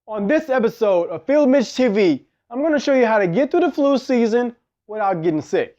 On this episode of Field Mitch TV, I'm going to show you how to get through the flu season without getting sick.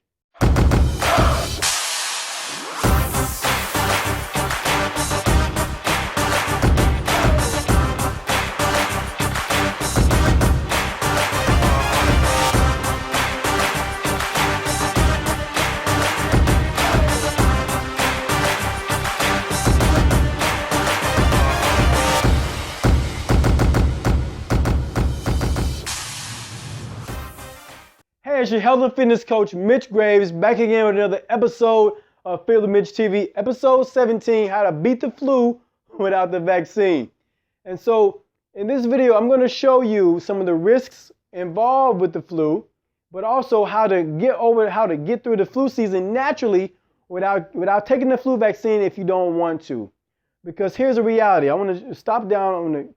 Hey, it's your health and fitness coach, Mitch Graves, back again with another episode of Field Mitch TV, episode 17, how to beat the flu without the vaccine. And so in this video, I'm going to show you some of the risks involved with the flu, but also how to get through the flu season naturally without taking the flu vaccine if you don't want to. Because here's the reality. I want to stop down. I'm going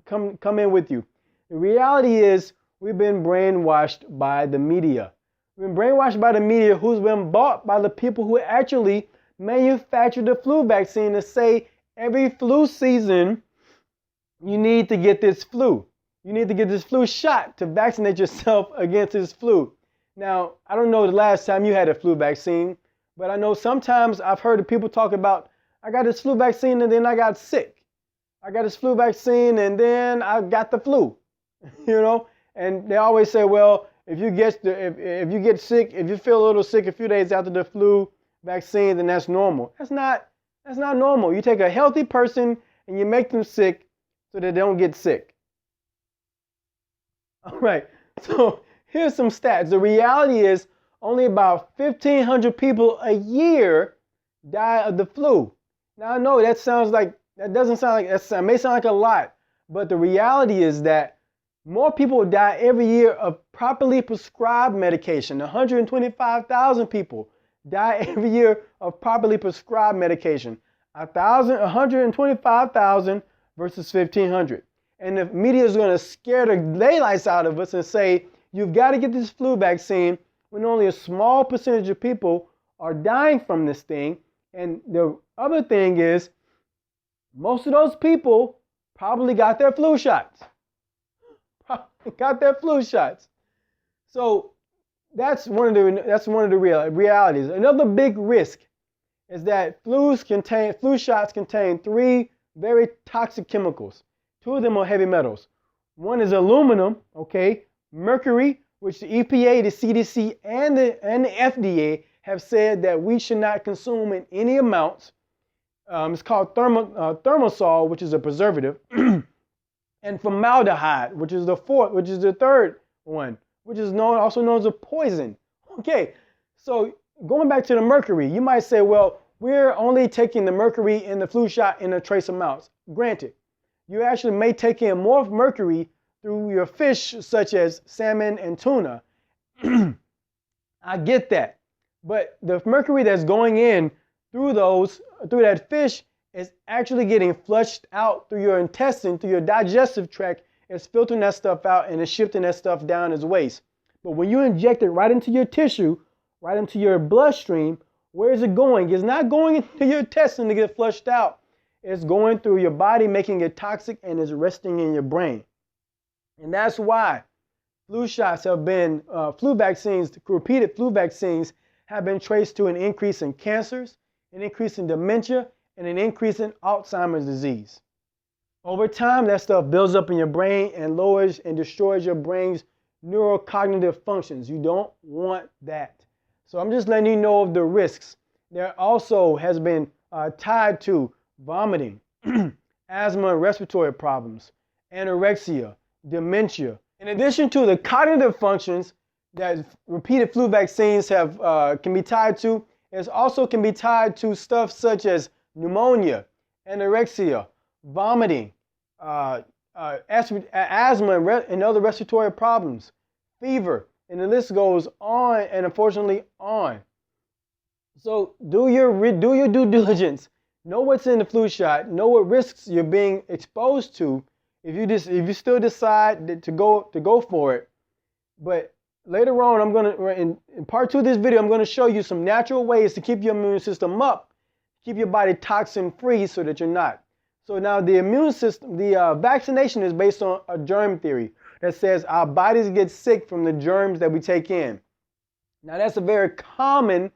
to come in with you. The reality is, we've been brainwashed by the media. We've been brainwashed by the media who's been bought by the people who actually manufactured the flu vaccine to say every flu season you need to get this flu. You need to get this flu shot to vaccinate yourself against this flu. Now, I don't know the last time you had a flu vaccine, but I know sometimes I've heard of people talk about, I got this flu vaccine and then I got sick. I got this flu vaccine and then I got the flu, you know? And they always say, well, if you get sick, if you feel a little sick a few days after the flu vaccine, then that's normal. That's not normal. You take a healthy person and you make them sick so that they don't get sick. All right. So here's some stats. The reality is only about 1,500 people a year die of the flu. Now I know that may sound like a lot, but the reality is that more people die every year of properly prescribed medication. 125,000 people die every year of properly prescribed medication. 125,000 versus 1,500. And the media is going to scare the daylights out of us and say, you've got to get this flu vaccine when only a small percentage of people are dying from this thing. And the other thing is, most of those people probably got their flu shots. So that's one of the realities. Another big risk is that flu shots contain 3 very toxic chemicals. 2 of them are heavy metals. One is aluminum, okay, mercury, which the EPA, the CDC, and the FDA have said that we should not consume in any amounts. It's called thermosol, which is a preservative. And formaldehyde, which is the third one, which is also known as a poison. Okay, so going back to the mercury, you might say, well, we're only taking the mercury in the flu shot in a trace amounts. Granted, you actually may take in more mercury through your fish, such as salmon and tuna. I get that, but the mercury that's going in through that fish is actually getting flushed out through your intestine, through your digestive tract. It's filtering that stuff out and it's shifting that stuff down as waste. But when you inject it right into your tissue, right into your bloodstream, where is it going? It's not going into your intestine to get flushed out. It's going through your body, making it toxic, and it's resting in your brain. And that's why flu shots have been, repeated flu vaccines have been traced to an increase in cancers, an increase in dementia, and an increase in Alzheimer's disease. Over time, that stuff builds up in your brain and lowers and destroys your brain's neurocognitive functions. You don't want that. So I'm just letting you know of the risks. There also has been tied to vomiting, asthma and respiratory problems, anorexia, dementia. In addition to the cognitive functions that repeated flu vaccines can be tied to, it also can be tied to stuff such as pneumonia, anorexia, vomiting, asthma and other respiratory problems, fever, and the list goes on and unfortunately on. So do your due diligence. Know what's in the flu shot. Know what risks you're being exposed to. If you still decide to go for it. But later on, in part 2 of this video, I'm going to show you some natural ways to keep your immune system up, keep your body toxin free so that you're not. So now the immune system, the vaccination is based on a germ theory that says our bodies get sick from the germs that we take in. Now that's a very common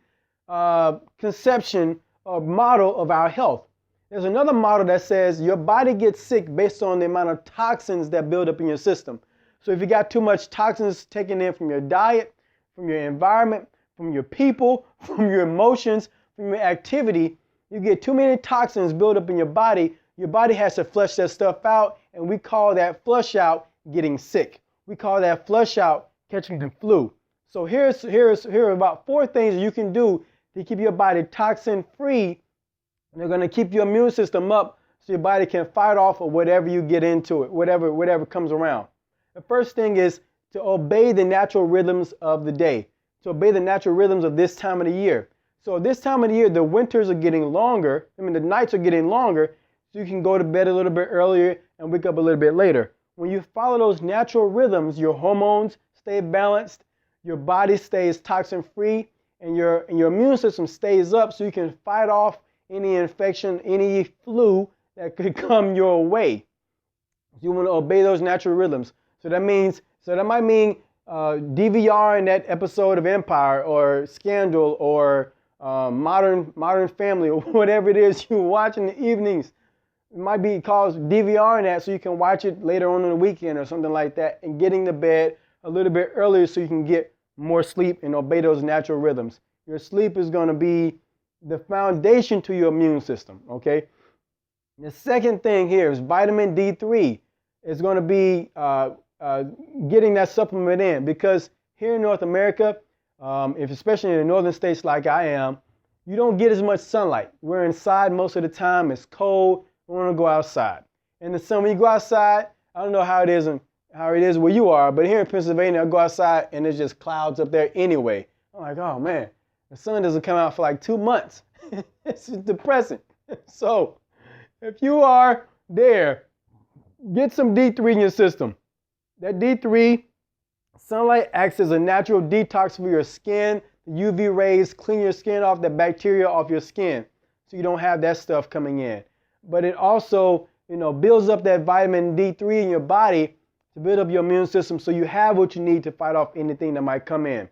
conception or model of our health. There's another model that says your body gets sick based on the amount of toxins that build up in your system. So if you got too much toxins taken in from your diet, from your environment, from your people, from your emotions, from your activity, you get too many toxins built up in your body has to flush that stuff out, and we call that flush out getting sick. We call that flush out catching the flu. So here are about 4 things you can do to keep your body toxin free. They're going to keep your immune system up so your body can fight off of whatever you get into it, whatever comes around. The first thing is to obey the natural rhythms of the day, to obey the natural rhythms of this time of the year. So this time of the year, the winters are getting longer. The nights are getting longer, so you can go to bed a little bit earlier and wake up a little bit later. When you follow those natural rhythms, your hormones stay balanced, your body stays toxin free, and your immune system stays up so you can fight off any infection, any flu that could come your way. You want to obey those natural rhythms. So that might mean DVRing that episode of Empire or Scandal or Modern Family or whatever it is you watch in the evenings. It might be called DVRing that so you can watch it later on in the weekend or something like that, and getting to bed a little bit earlier so you can get more sleep and obey those natural rhythms. Your sleep is going to be the foundation to your immune system, okay? The second thing here is vitamin D3. It's going to be getting that supplement in, because here in North America, especially in the northern states like I am, you don't get as much sunlight. We're inside most of the time. It's cold. We want to go outside. In the sun, when you go outside, I don't know how it is where you are, but here in Pennsylvania, I go outside and there's just clouds up there anyway. I'm like, oh man, the sun doesn't come out for like 2 months. It's depressing. So if you are there, get some D3 in your system. That D3, sunlight acts as a natural detox for your skin. The UV rays clean your skin off, the bacteria off your skin, so you don't have that stuff coming in. But it also, builds up that vitamin D3 in your body to build up your immune system so you have what you need to fight off anything that might come in.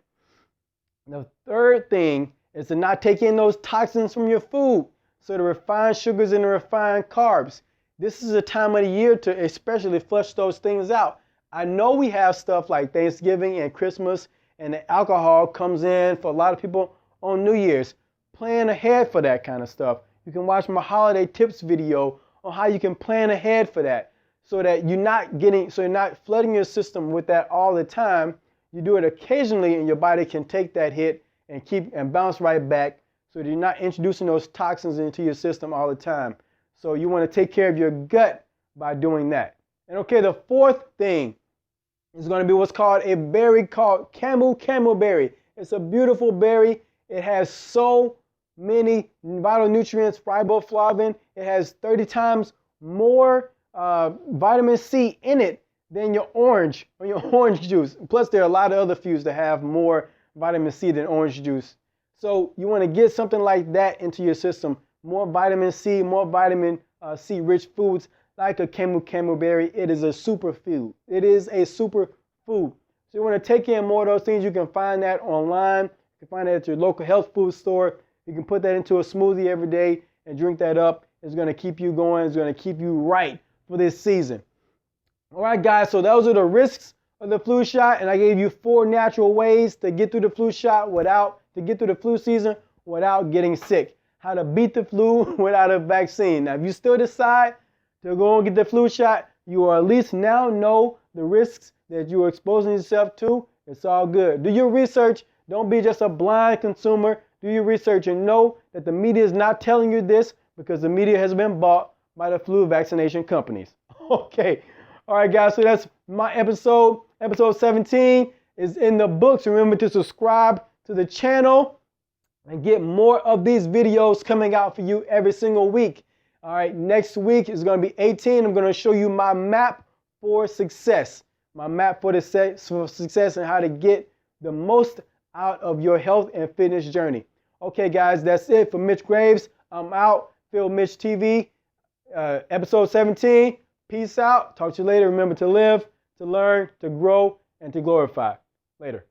The third thing is to not take in those toxins from your food. So the refined sugars and the refined carbs. This is a time of the year to especially flush those things out. I know we have stuff like Thanksgiving and Christmas, and the alcohol comes in for a lot of people on New Year's. Plan ahead for that kind of stuff. You can watch my holiday tips video on how you can plan ahead for that, so that you're not flooding your system with that all the time. You do it occasionally, and your body can take that hit and bounce right back, so that you're not introducing those toxins into your system all the time. So you want to take care of your gut by doing that. And okay, the fourth thing is going to be what's called a berry called camelberry. It's a beautiful berry. It has so many vital nutrients, riboflavin. It has 30 times more vitamin C in it than your orange juice. Plus, there are a lot of other foods that have more vitamin C than orange juice. So you want to get something like that into your system. More vitamin C, more vitamin C rich foods like a camelberry. It is a superfood. It is a superfood. So you want to take in more of those things. You can find that online. You can find that at your local health food store. You can put that into a smoothie every day and drink that up. It's going to keep you going. It's going to keep you right for this season. All right, guys. So those are the risks of the flu shot, and I gave you 4 natural ways to get through the flu season without getting sick. How to beat the flu without a vaccine. Now, if you still decide to go and get the flu shot, you will at least now know the risks that you are exposing yourself to. It's all good. Do your research. Don't be just a blind consumer. Do your research and know that the media is not telling you this, because the media has been bought by the flu vaccination companies. Okay. All right, guys. So that's my episode. Episode 17 is in the books. Remember to subscribe to the channel and get more of these videos coming out for you every single week. All right. Next week is going to be 18. I'm going to show you my map for success. My map for success and how to get the most out of your health and fitness journey. Okay, guys, that's it for Mitch Graves. I'm out. Phil Mitch TV. Episode 17. Peace out. Talk to you later. Remember to live, to learn, to grow, and to glorify. Later.